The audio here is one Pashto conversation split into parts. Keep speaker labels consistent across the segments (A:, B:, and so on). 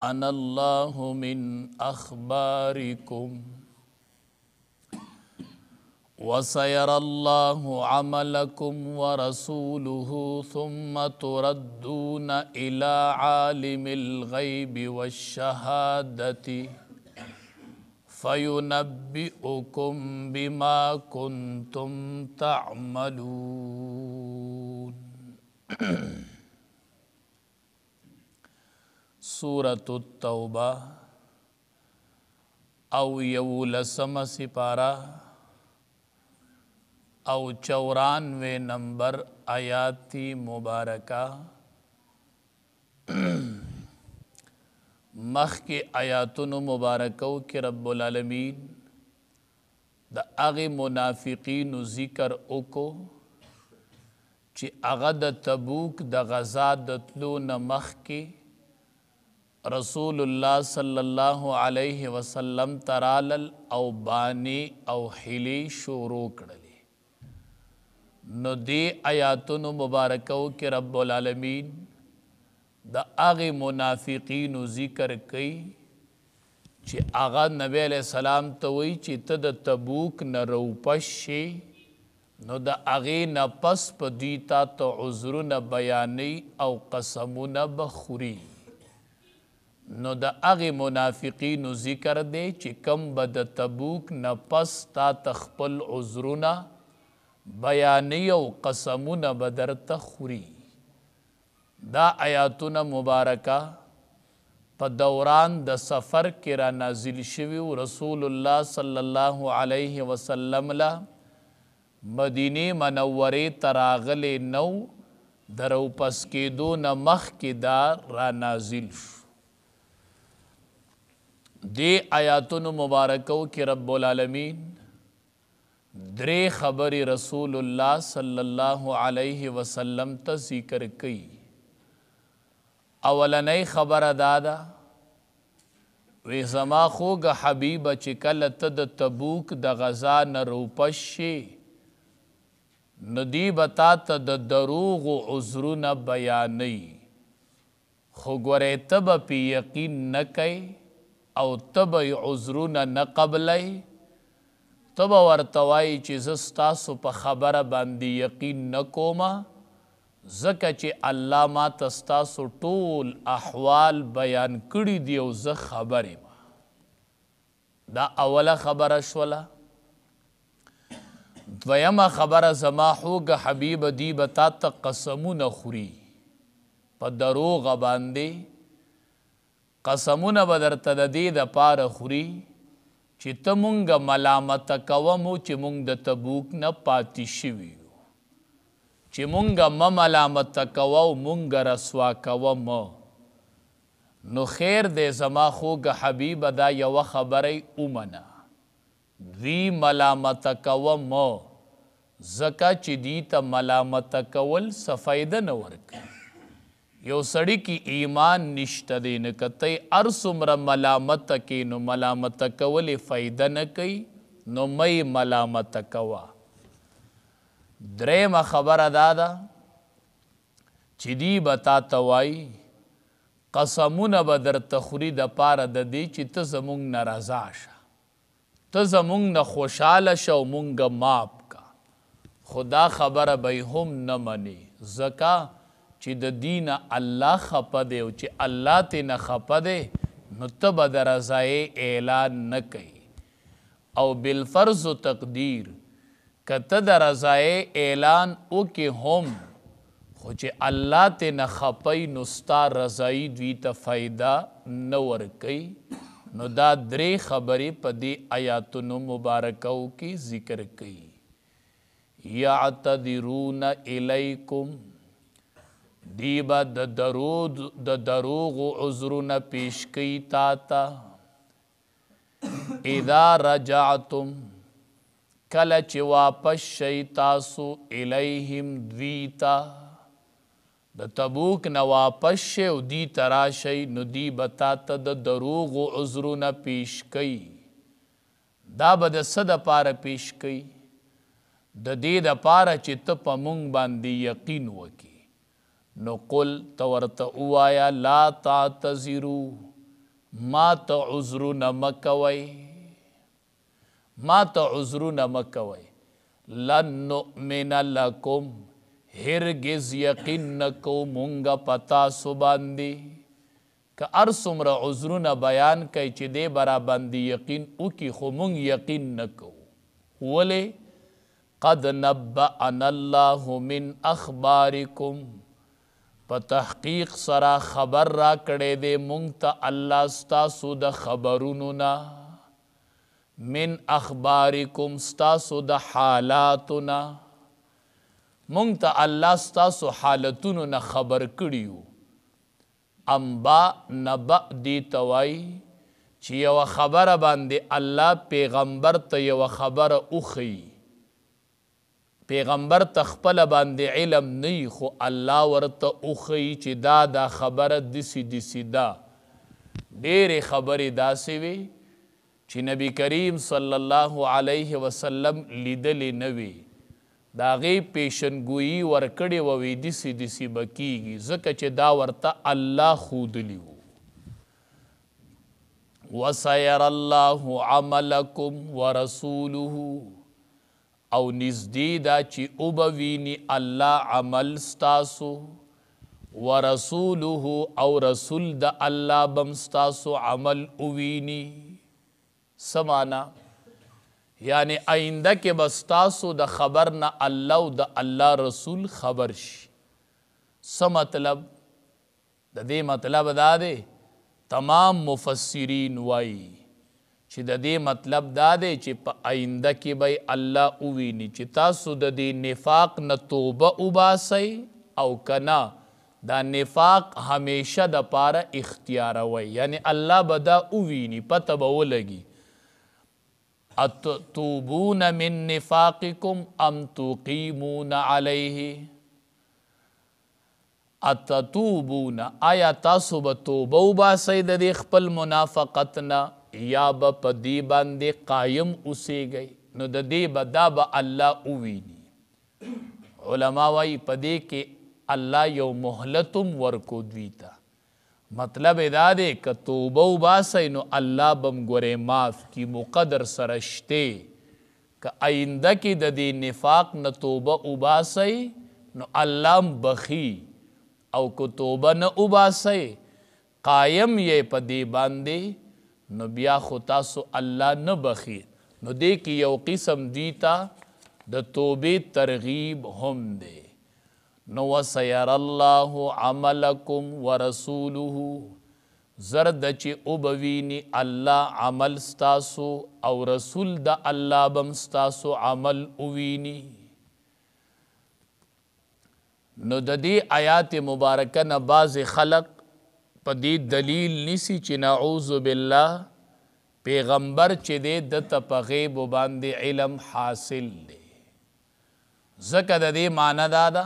A: أنا الله من أخباركم وسيرى الله عملكم ورسوله ثم تردون إلى عالم الغيب والشهادة فينبئكم بما كنتم تعملون. سورة التوبہ او یولسم سپارہ او 94 نمبر آیاتی مبارکہ. مخ کے آیاتن مبارکو کے رب العالمین دا اغی منافقین ذکر اکو چی اغد تبوک دا غزا دتلون مخ کے رسول اللہ صلی اللہ علیہ وسلم ترالل او بانی او حلی شروع کردلی. نو دی آیاتن مبارکو کے رب العالمین دا اغی منافقین ذکر کئی چی آغا نبی علیہ السلام توئی چی تد تبوک نروپش شی نو دا اغی نپس پا دیتا تو عذرون بیانی او قسمون بخوری. نو دا اغی منافقین ذکر دے چی کم با دا تبوک نپس تا تخپل عذرون بیانی او قسمون بدر تخوری. دا آیاتون مبارکہ پا دوران دا سفر کرا نازل شویو رسول اللہ صلی اللہ علیہ وسلم لا مدینی منوری تراغل نو درو پس کے دو نمخ کی دا را نازل شو. دے آیاتون مبارکو کی رب العالمین درے خبر رسول اللہ صلی اللہ علیہ وسلم تا ذکر کئی. اولنی خبر دادا وی زما خوگ حبیب چکل تد تبوک دا غزا نروپش شی ندی بتا تد دروغ و عذرون بیانی خوگوری تب پی یقین نکی او تب عذرون نقبلی تب ورتوائی چی زستاسو پا خبر باندی یقین نکوما زکا چی اللہ ما تستاسو طول احوال بیان کری دیو ز خبری ما. دا اولا خبر شولا. دویم خبر زما خوگ حبیب دی بتا تا قسمون خوری پا دروغ باندے قسمون بدر تددی دا پار خوری چی تا منگ ملامت کوامو چی منگ دا تبوک نا پاتی شویو چی منگا ملامت کواو منگا رسوا کوام. نو خیر دے زما خوگ حبیب دا یو خبری امنا دوی ملامت کوام زکا چی دیتا ملامت کول سفید نورک. یو سڑی کی ایمان نشتا دے نکتے ارسمر ملامت کی نو ملامت کول فائدہ نکی نو مئی ملامت کوا. دریم خبر دادا چی دی بتا توائی قسمون بدر تخوری دا پار دا دی چی تزمونگ نرازاشا تزمونگ نخوشالشا و مونگ ماب کا خدا خبر بی هم نمانی زکا چی دا دین اللہ خپا دے و چی اللہ تی نخپا دے نو تب در رضائے اعلان نکی او بالفرض و تقدیر کتا دا رضائے اعلان او کے ہم خوچے اللہ تے نخپی نستا رضائی دویتا فائدہ نور کئی. نو دا درے خبری پا دی آیاتن مبارکو کی ذکر کئی. یعتذرون الیکم دیبا دا دروغ عذرون پیش کئی تاتا اذا رجعتم کل چی واپس شیطاسو الیہم دویتا دا تبوک نا واپس شی و دی تراشی نو دی بتاتا دا دروغ و عذرون پیش کئی. دا با دا صد پارا پیش کئی دا دی دا پارا چی تپا مونگ باندی یقین وکی. نو قل تورت اوایا لا تعتذرو ما ته عذرونه مکوئ ما ته عذرونه مکوئ لن نؤمن لکم هرگز یقین نکو مونږ په تاسو باندې که هر څومره عذرونه بیان کوي چې دی به را باندې یقین وکړي خو مونږ یقین نه کوو ولې قد نبأنا الله من اخبارکم په تحقیق سره خبر را کړی دی مونږ ته الله ستاسو د خبرونو نه من اخبارکم ستاسو د حالاتو نه مونږ ته الله ستاسو حالتونو نه خبر کړي انبا نبأ دی توای چې یو خبره باندې الله پیغمبر ته یو خبره اوخی پیغمبر ته خپل باندې علم نه خو الله ورته اوخی چې دا خبره دسی دا ډېرې خبرې داسې وي چې نبی کریم صلی الله علیه وسلم لیدلې نه وي د هغې پیشنګویي ورکړې ووي دسې به کېږي ځکه چې دا ورته الله ښودلي وو وسیر الله عملکم ورسوله او نږدې دا چې وبویني الله عمل ستاسو ورسوله او رسول د الله بم ستاسو عمل وویني څه معنا یعنی آئنده کې بستاسو د خبر نه الله او د الله رسول خبر شي څه مطلب د دې مطلب دا دی تمام مفسرین وایي چې د دې مطلب دا دی چې په آئنده کې به الله وویني چې تاسو د دې نفاق نه توبه وباسئ او که نه دا نفاق همیشه د پاره اختیاروئ یعنی الله به دا وویني پته به ولګي اتتوبون من نفاقکم ام تقیمون علیه اتتوبون آیا تاسو به توبه وباسئ د دې خپل منافقت نه یا به په دې باندې قایم اوسیږئ نو د دې به دا به الله وویني علما وایي په دې کې الله یو مهلتم ورکو دوی ته مطلب دا دی که توبه وباسئ نو الله بم ګورې معاف کی مقدر سره شته که آینده کې د دې نفاق نه توبه وباسئ نو الله بخي او که توبه نه وباسئ قایم یې په دې باندې نو بیا خو تاسو الله نه بخي نو دې کې یو قسم دیتا د توبې ترغیب هم دی نو وسیر الله عملکم ورسوله زرد چې وبویني الله عمل ستاسو او رسول د الله بم ستاسو عمل وویني نو د دې آیات مبارکه نه بعض خلق په دې دلیل نیسی چې نعوذ بالله پیغمبر چې دی دته په غیب باندې علم حاصل دی ځکه د دې معنی دا ده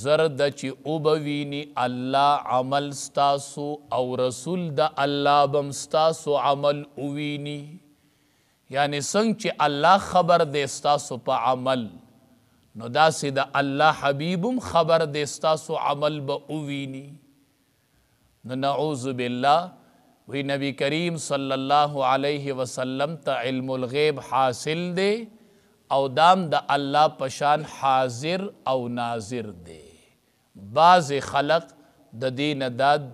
A: زرد چې وبویني الله عمل ستاسو او رسول د الله بم ستاسو عمل وویني یعنی څنګه چې الله خبر دی ستاسو په عمل نو داسې د الله حبیبم خبر دی ستاسو عمل به وویني نو نعوذ بالله وی نبی کریم صلی الله علیه وسلم ته علم الغیب حاصل دی او دام د الله پشان حاضر او ناظر دی بعض خلق د دین داد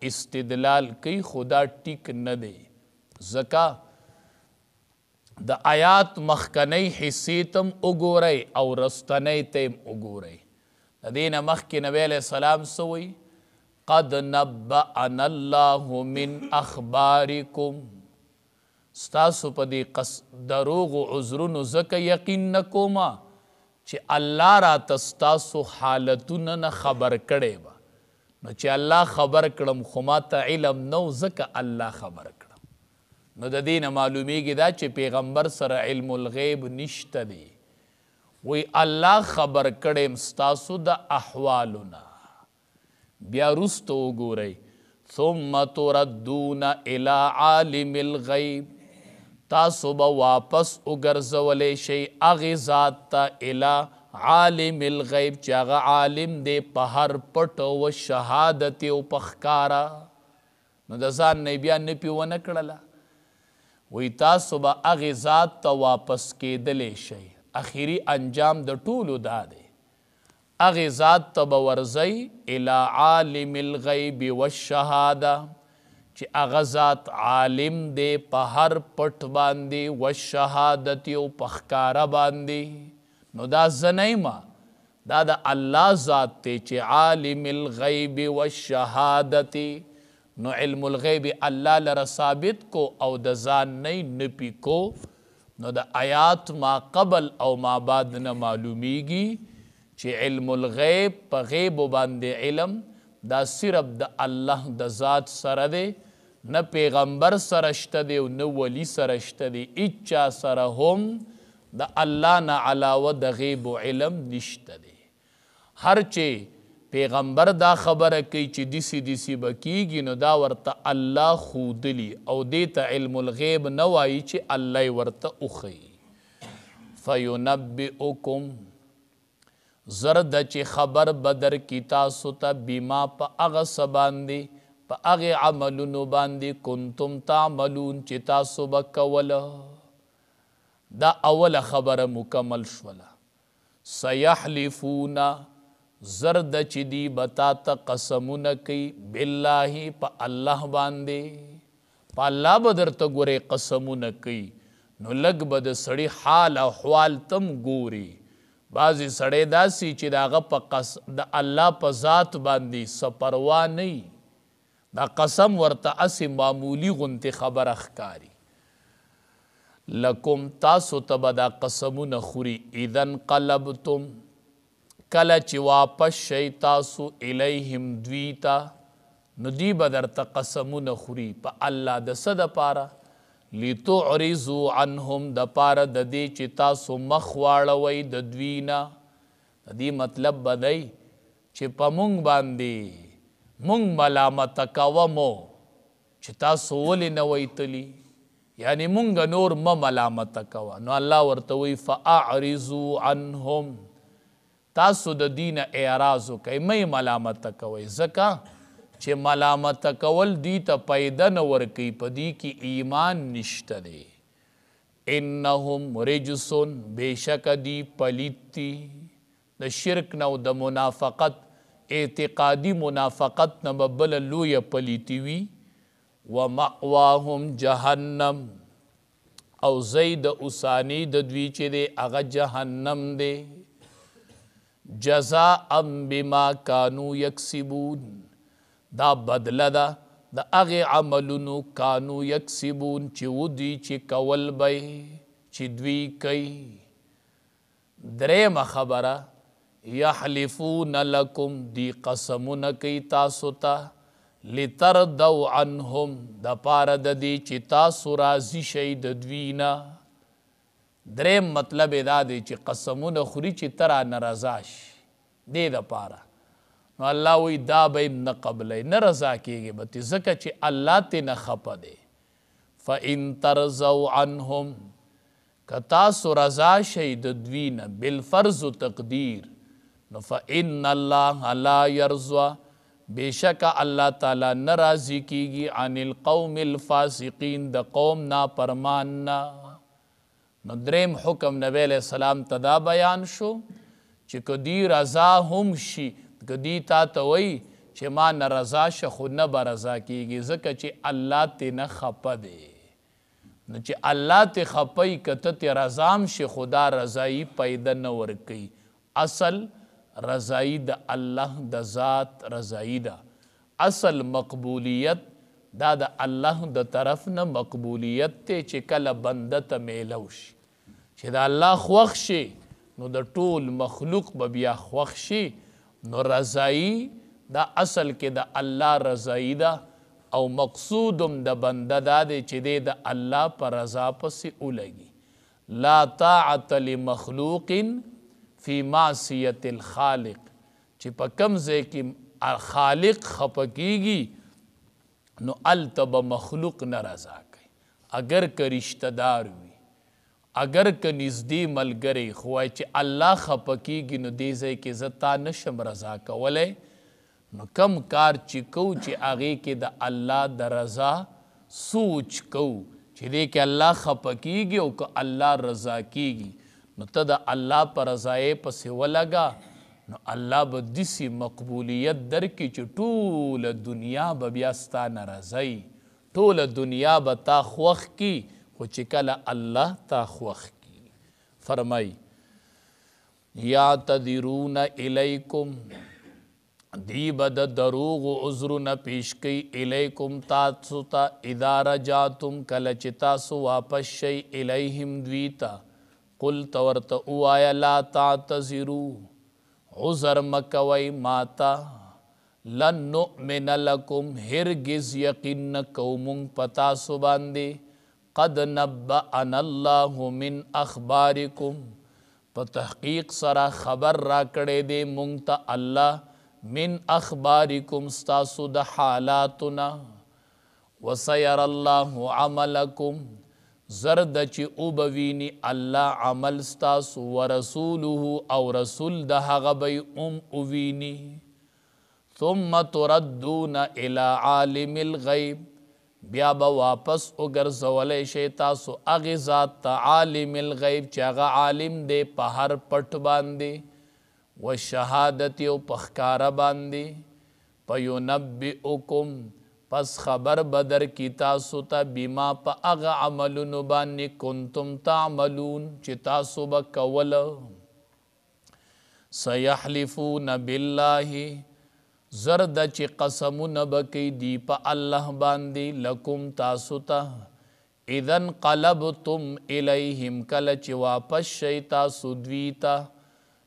A: استدلال کوي خدا ټیک نه دی ځکه د آیات مخکنی حصې تم وګورئ او رستنی تم وګورئ د دې نه مخکې نبی علیه السلام څه وایي قد نبأنا الله من اخبارکم ستاسو په دې دروغ و عذرونو ځکه یقین نه کومه چې الله راته ستاسو حالتونه نه خبر کړی به نو چې الله خبر کړم خو ما ته علم نه و ځکه الله خبر کړم نو د دې نه معلومیږي دا چې پیغمبر سره علم الغیب نشته دی وی الله خبر کړم ستاسو د احوالونه بیا رستو وګورئ ثم تردون الى عالم الغیب تاسو به واپس وګرځولی شئ هغې ذات ته الی عالم الغیب چې هغه عالم دی په هر پټ و شهادت او په ښکاره نو د ځان نه بیا نفي ونه کړله وی تاسو به هغې ذات ته واپس کېدلی شئ اخري انجام د ټولو دا دی هغې ذات ته به ورځئ الی عالم الغیب والشهاده چې هغه ذات عالم دی په هر پټ باندې والشهادت او په ښکاره باندې نو دا زه نه یم دا د الله ذات دی چې عالم الغیب والشهادت نو علم الغیب الله لره ثابت کو او د ځان نه نپی کو نو د آیات ما قبل او ما بعد نه معلومیږي چې علم الغیب په غیب باندې علم دا صرف د الله د ذات سره دی نه پیغمبر سره شته دی او نه ولی سره شته دی هیچا سره هم د الله نه علاوه د غیب علم نشته دی هر چې پیغمبر دا خبره کوي چې دیسی دیسی به کیږي نو دا ورته الله ښودلي او دې ته علم الغیب نه وایي چې الله یې ورته وښیي فینبئکم زر ده چې خبر به درکړي تاسو ته بما په هغه څه باندې په هغې عملونو باندې کنتم تعملون چې تاسو به کوله دا اوله خبره مکمل شوله سیحلفون زرد چې دی بتا ته قسمونه کوي بالله په الله باندې په الله به درته ګورې قسمونه کوي نو لږ به د سړي حال او احوال تم ګوري بعضې سړی داسې چې د هغه د الله په ذات باندې څه پروا نه وي دا قسم ورته هسې معمولي غوندې خبره ښکاري لکم تاسو ته به دا قسمونه خوري اذا انقلبتم کله چې واپس شئ تاسو الیهم دوی ته نو دوی به درته قسمونه خوري په الله د څه دپاره لتعرضوا عنهم دپاره د دې چې تاسو مخ واړوئ د دوی نه د دې مطلب به دی چې په مونږ باندې مونږ ملامته کوه مو چې تاسو ولې نه وئ تلي یعنی مونږ نور مه ملامته کوه نو الله ورته وایي فاعرضوا عنهم تاسو د دین اعراض وکئ مې ملامته کوئ ځکه چې ملامته کول دی ته پیدا نه ورکوي په دې کې ایمان نشته دی انهم رجسون بېشکه دی پلیت دي د شرک نه او د منافقت اعتقادي منافقت نه به بله لویه پلیتي وي ومأواهم جهنم او ځای د اوساني د دوی چې دی هغه جهنم دی جزاء بما كانوا يكسبون دا بدله ده د هغې عملونو کانو یکسبون چې ودوی چې کول به چې دوی کوي درېمه خبره یحلفون لکم دی قسمونه کوي تاسو ته لتردوا عنهم دپاره د دې چې تاسو راضي شئ د دوی نه درېم مطلب دا دی چې قسمونه خوري چې ته رانه رضا شي دې دپاره نو الله وی دا به یې نه قبلی نه رضا کېږي به تې ځکه چې الله ترې نه خفه دی فإن ترضوا عنهم که تاسو رضا شئ د دوی نه بالفرض و تقدیر نو فإن الله لا یرضا بېشکه الله تعالی نه راضي کېږي عن القوم الفاسقین د قوم نافرمان نه نو دریم حکم نبی علیہ السلام ته دا بیان شو چې که دی رضا هم شي که دی تا ته وایي چې ما نه رضا شه خو نه به رضا کېږي ځکه چې الله ترې نه خفه دی نو چې الله ترې خفه یي که ته ترې رضا هم شي خو دا رضایي پیدا نه ورکوي اصل رضایي د الله د ذات رضایي ده اصل مقبولیت دا د الله د طرف نه مقبولیت دی چې کله بنده ته میلو شي چې د الله خوښ شي نو د ټول مخلوق به بیا خوښ شي نو رضایي دا اصل کې د الله رضایي ده او مقصودم د بنده دا دی چې دی د الله په رضا پسې ولګي لا طاعة لمخلوق فی معصیت الخالق چې په کوم ځای کې خالق خفه کېږي نو هلته به مخلوق نه رضا کوي اگر که رشته دار وي اگر که نږدې ملګری خو وایي چې الله خفه کېږي نو دې ځای کې زه تا نشم رضا کولی نو کم کار چې کو چې هغې کې د الله د رضا سوچ کو چې دې کې الله خفه کیږي او که الله رضا کیږي نو ته د الله په رضایې پسې ولګه نو الله به داسې مقبولیت درکړي چې ټوله دنیا به بیا ستا نه رضی ټوله دنیا به تا خوښ کي خو چې کله الله تا خوښ کي فرمای یعتذرون الیکم دی به د دروغو عذرونه پیش کوي الیکم تاسو ته اذا رجعتم کله چې تاسو واپس شئ الیهم دوی ته قلت ورته ووایه لا تعتذروا عذر مکوئ ماتا لن نؤمن لکم هرگز یقین نکو مونږ په تاسو باندې قد نبأنا الله من اخبارکم په تحقیق سره خبر را کړی دی مونږ ته الله من اخبارکم ستاسو د حالاتنا وسیر الله عملکم زرد چې اوبوینی الله عمل ستاسو ورسوله او رسول د هغه به اووینی ثم تردون الى عالم الغیب بیا به واپس وګرځولی شئ تاسو هغې ذات ته عالم الغیب چې هغه عالم دی په هر پټ باندې و شهادت او په ښکاره باندې فینبئکم پس خبر بدر کی تاسو ته بما په هغه عملونو باندې کنتم تعملون چې تاسو به کوله سیحلفون بالله زرد چې قسمونه به کوي دی په الله باندې لکم تاسو ته اذا انقلبتم الیهم کله چې واپس شئ تاسو دوی ته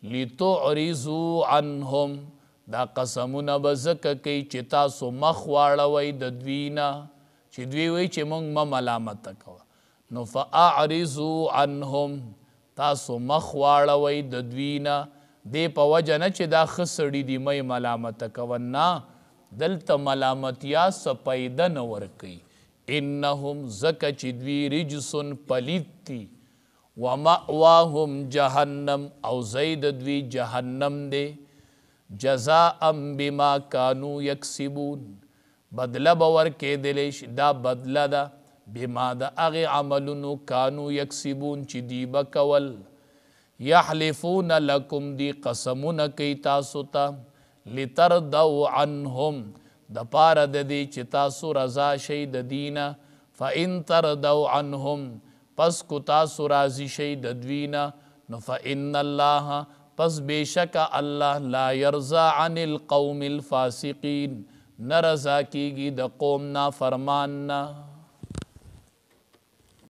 A: لتعرضوا عنهم دا قسمونه به ځکه کوي چې تاسو مخ واړوئ د دوی نه چې دوی وایي چې موږ مه ملامته کوه نو فاعرضوا عنهم تاسو مخ واړوئ د دوی نه دې په وجه نه چې دا ښه سړي دي مه یې ملامته کوه نه دلته ملامتیا څه پیده نه ورکوي انهم ځکه چې دوی رجسن پلید دي ومأواهم جهنم او زید دوی جهنم دی جزاء بما كانوا یکسبون بدله به ورکېدلی شي دا بدله ده بما د هغې عملونو کانو یکسبون چې دی به کول یحلفون لکم دی قسمونه کوي تاسو ته لتردوا عنهم د پاره د دې چې تاسو رضا شئ د دینه فإن تردوا عنهم پس کو تاسو راضي شئ د دوی نه نو فإن الله پس بیشک الله لا یرضى عن القوم الفاسقین نرضا کیږي د قوم نافرمان نه